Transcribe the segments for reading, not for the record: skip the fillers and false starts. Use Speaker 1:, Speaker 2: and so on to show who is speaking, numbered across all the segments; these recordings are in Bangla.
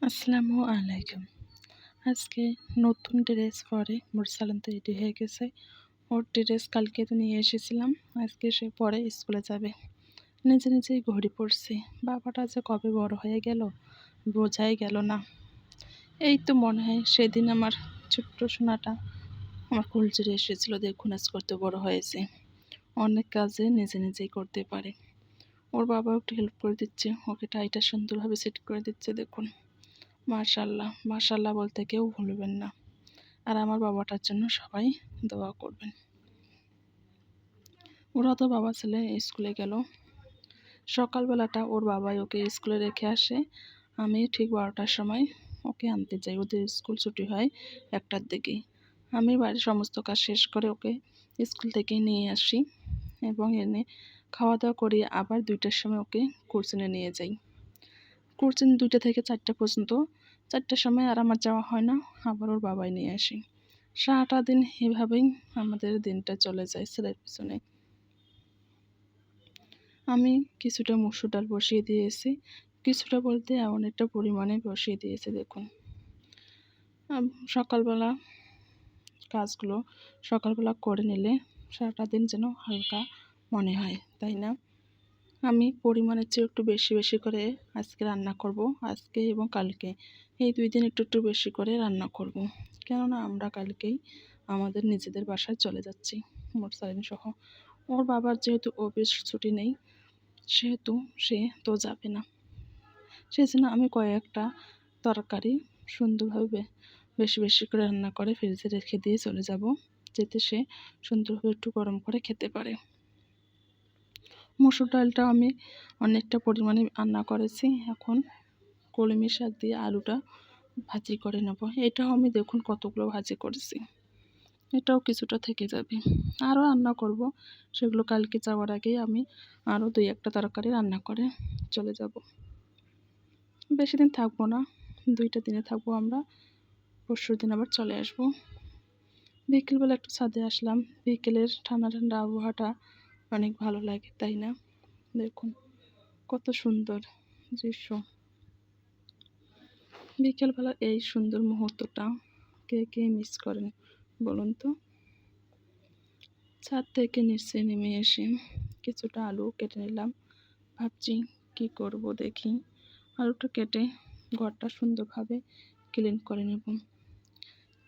Speaker 1: আসসালামু আলাইকুম। আজকে নতুন ড্রেস পরে মুরসালাম তো রেডি হয়ে গেছে। ওর ড্রেস কালকে তো নিয়ে এসেছিলাম, আজকে সে পরে স্কুলে যাবে। নিজে নিজেই ঘড়ি পড়ছে, বাবাটা যে কবে বড় হয়ে গেল বোঝাই গেল না। এই তো মনে হয় সেদিন আমার ছোট্ট সোনাটা আমার কোল জুড়ে এসেছিল, দেখুন আজ কত বড় হয়েছে। অনেক কাজে নিজে নিজেই করতে পারে। ওর বাবা একটু হেল্প করে দিচ্ছে, ওকে টাইটা সুন্দরভাবে সেট করে দিচ্ছে। দেখুন, মাশাল্লাহ মাশাল্লাহ বলতে কেউ ভুলবেন না। আর আমার বাবাটার জন্য সবাই দোয়া করবেন। ওরা তো বাবা ছেলে স্কুলে গেল। সকালবেলাটা ওর বাবাই ওকে স্কুলে রেখে আসে, আমি ঠিক 12টার সময় ওকে আনতে যাই। ওদের স্কুল ছুটি হয় 1টার দিকেই। আমি বাড়ির সমস্ত কাজ শেষ করে ওকে স্কুল থেকে নিয়ে আসি এবং এনে খাওয়া দাওয়া করিয়ে আবার 2টার সময় ওকে কোচিংয়ে নিয়ে যাই। কোচিং 2টা থেকে 4টা পর্যন্ত। 4টার সময় আর আমার যাওয়া হয় না, আবার ওর বাবাই নিয়ে আসি। সারাটা দিন এভাবেই আমাদের দিনটা চলে যায় ছেলের পিছনে। আমি কিছুটা মসুর ডাল বসিয়ে দিয়েছি, কিছুটা বলতে অনেকটা পরিমাণে বসিয়ে দিয়েছি। দেখুন, সকালবেলা কাজগুলো সকালবেলা করে নিলে সারাটা দিন যেন হালকা মনে হয়, তাই না? আমি পরিমাণের চেয়ে একটু বেশি বেশি করে আজকে রান্না করব, আজকে এবং কালকে এই 2 দিন একটু একটু বেশি করে রান্না করব। কেননা আমরা কালকেই আমাদের নিজেদের বাসায় চলে যাচ্ছি, মোরসালিন সহ। ওর বাবার যেহেতু অফিস ছুটি নেই, সেহেতু সে তো যাবে না। সেই জন্য আমি কয়েকটা তরকারি সুন্দরভাবে বেশি বেশি করে রান্না করে ফ্রিজে রেখে দিয়ে চলে যাব, যাতে সে সুন্দরভাবে একটু গরম করে খেতে পারে। মসুর ডালটা আমি অনেকটা পরিমাণে রান্না করেছি। এখন কলমি শাক দিয়ে আলুটা ভাজি করে নেব। এটাও আমি দেখুন কতগুলো ভাজি করেছি, এটাও কিছুটা থেকে যাবে। আরও রান্না করব, সেগুলো কালকে যাওয়ার আগেই আমি আরও 2-1টা তরকারি রান্না করে চলে যাব। বেশি দিন থাকবো না, 2টা দিনে থাকবো আমরা, পরশুদিন আবার চলে আসব। বিকেলবেলা একটু ছাদে আসলাম, বিকেলের ঠান্ডা ঠান্ডা আবহাওয়াটা অনেক ভালো লাগে, তাই না? দেখুন কত সুন্দর দৃশ্য। বিকেলবেলার এই সুন্দর মুহূর্তটা কে কে মিস করেন বলুন তো? ছাদ থেকে নিচে নেমে এসে কিছুটা আলু কেটে নিলাম। ভাবছি কি করব, দেখি আলুটা কেটে ঘরটা সুন্দরভাবে ক্লিন করে নেব।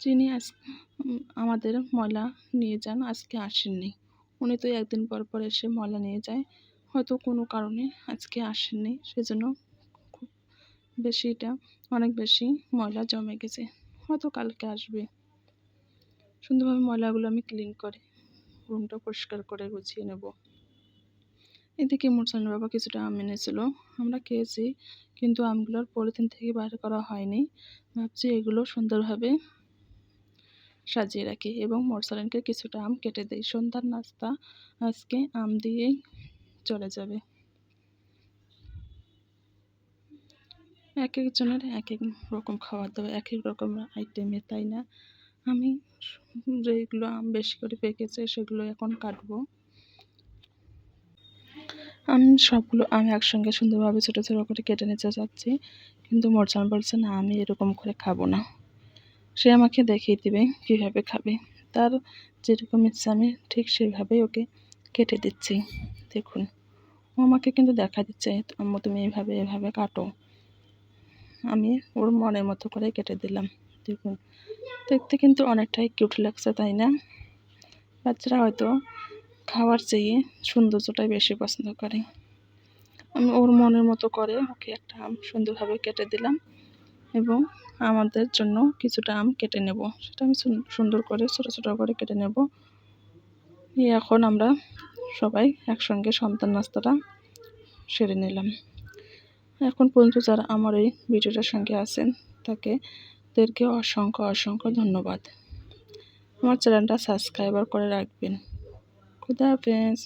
Speaker 1: চিনি আমাদের ময়লা নিয়ে যান, আজকে আসেননি। উনি তো একদিন পর পর এসে ময়লা নিয়ে যায়, হয়তো কোনো কারণে আজকে আসেননি, সেজন্য খুব অনেক বেশি ময়লা জমে গেছে, হয়তো কালকে আসবে। সুন্দরভাবে ময়লাগুলো আমি ক্লিন করে রুমটা পরিষ্কার করে গুছিয়ে নেব। এদিকে মুরসালিনের বাবা কিছুটা আম এনেছিল, আমরা খেয়েছি, কিন্তু আমগুলোর পলিথিন থেকে বাইর করা হয়নি। ভাবছি এগুলো সুন্দরভাবে সাজিয়ে রাখি এবং মুরসালিনকে কিছুটা আম কেটে দিই। সন্ধ্যার নাস্তা আজকে আম দিয়েই চলে যাবে। এক একজনের এক এক রকম খাওয়া দাওয়া, এক এক রকম আইটেমের, তাই না? আমি যেগুলো আম বেশি করে পেকেছে সেগুলো এখন কাটবো। আমি সবগুলো আম একসঙ্গে সুন্দরভাবে ছোটো ছোটো করে কেটে নিতে যাচ্ছি, কিন্তু মোরসান বলছে না, আমি এরকম করে খাবো না। সে আমাকে দেখিয়ে দিবে কীভাবে খাবে, তার যেরকম ইচ্ছা আমি ঠিক সেভাবেই ওকে কেটে দিচ্ছি। দেখুন, ও আমাকে কিন্তু দেখা দিচ্ছে, আম্মু তুমি এইভাবে এভাবে কাটো। আমি ওর মনের মতো করে কেটে দিলাম। দেখুন, দেখতে কিন্তু অনেকটাই কিউট লাগছে, তাই না? বাচ্চারা হয়তো খাওয়ার চেয়ে সৌন্দর্যটাই বেশি পছন্দ করে। আমি ওর মনের মতো করে ওকে একটা আম সুন্দরভাবে কেটে দিলাম এবং আমাদের জন্য কিছুটা আম কেটে নেব, সেটা আমি সুন্দর করে ছোটো ছোটো করে কেটে নেব। এখন আমরা সবাই একসঙ্গে সন্তান নাস্তাটা সেরে নিলাম। এখন পর্যন্ত যারা আমার এই ভিডিওটার সঙ্গে আছেন তাদেরকে অসংখ্য অসংখ্য ধন্যবাদ। আমার চ্যানেলটা সাবস্ক্রাইবার করে রাখবেন। খুদা হাফেজ।